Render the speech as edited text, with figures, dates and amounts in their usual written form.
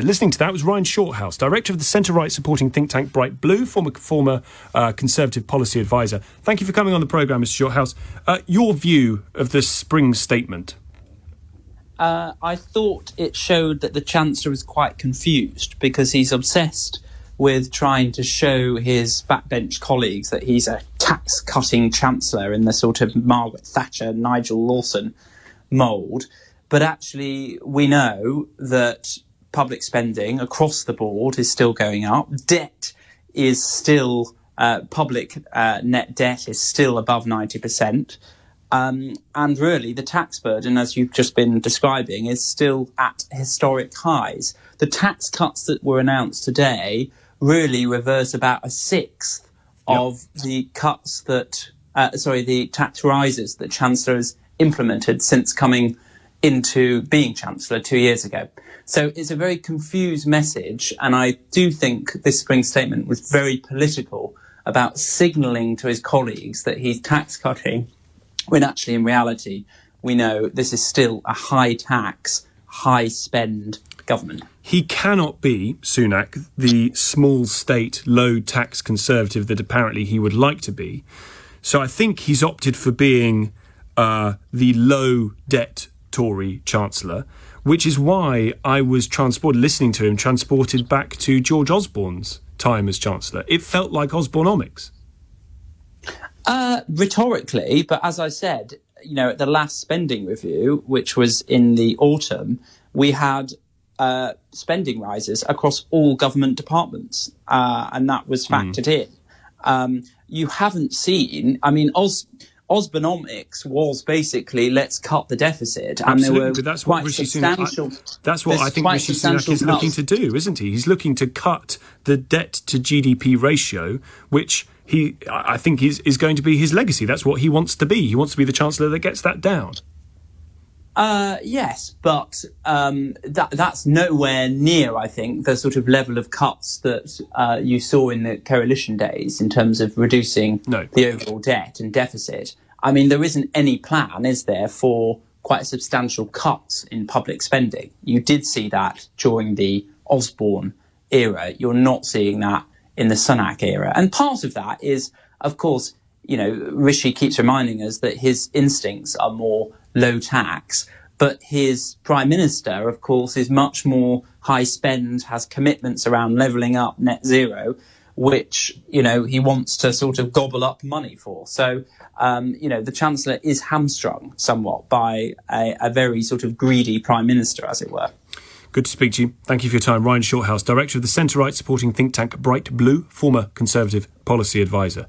Listening to that was Ryan Shorthouse, director of the centre-right supporting think tank Bright Blue, former Conservative policy advisor. Thank you for coming on the programme, Mr Shorthouse. Your view of this spring statement? I thought it showed that the Chancellor was quite confused because he's obsessed with trying to show his backbench colleagues that he's a tax-cutting Chancellor in the sort of Margaret Thatcher, Nigel Lawson mould. But actually, we know that public spending across the board is still going up. Debt is still, public net debt is still above 90%. And really, the tax burden, as you've just been describing, is still at historic highs. The tax cuts that were announced today really reverse about a sixth of the cuts that, the tax rises that Chancellor has implemented since coming into being Chancellor 2 years ago. So it's a very confused message, and I do think this spring statement was very political about signalling to his colleagues that he's tax cutting, when actually in reality we know this is still a high tax, high spend government. He cannot be, Sunak, the small state, low tax Conservative that apparently he would like to be. So I think he's opted for being the low debt Tory Chancellor, which is why I was transported back to George Osborne's time as Chancellor. It felt like Osborneomics. Rhetorically, but as I said, at the last spending review, which was in the autumn, we had spending rises across all government departments, and that was factored in. You haven't seen, Osborneomics was basically let's cut the deficit, and Absolutely, there were but that's what quite Rishi substantial. That's what I think Rishi Sunak is looking to do, isn't he? He's looking to cut the debt to GDP ratio, which I think is going to be his legacy. That's what he wants to be. He wants to be the Chancellor that gets that down. Yes, but that's nowhere near, I think, the sort of level of cuts that you saw in the coalition days in terms of reducing the overall debt and deficit. There isn't any plan, is there, for quite substantial cuts in public spending. You did see that during the Osborne era. You're not seeing that in the Sunak era. And part of that is, of course, Rishi keeps reminding us that his instincts are more low tax, but his Prime Minister, of course, is much more high spend, has commitments around levelling up net zero, which, he wants to sort of gobble up money for. So, the Chancellor is hamstrung somewhat by a very sort of greedy Prime Minister, as it were. Good to speak to you. Thank you for your time. Ryan Shorthouse, director of the centre-right supporting think tank Bright Blue, former Conservative policy advisor.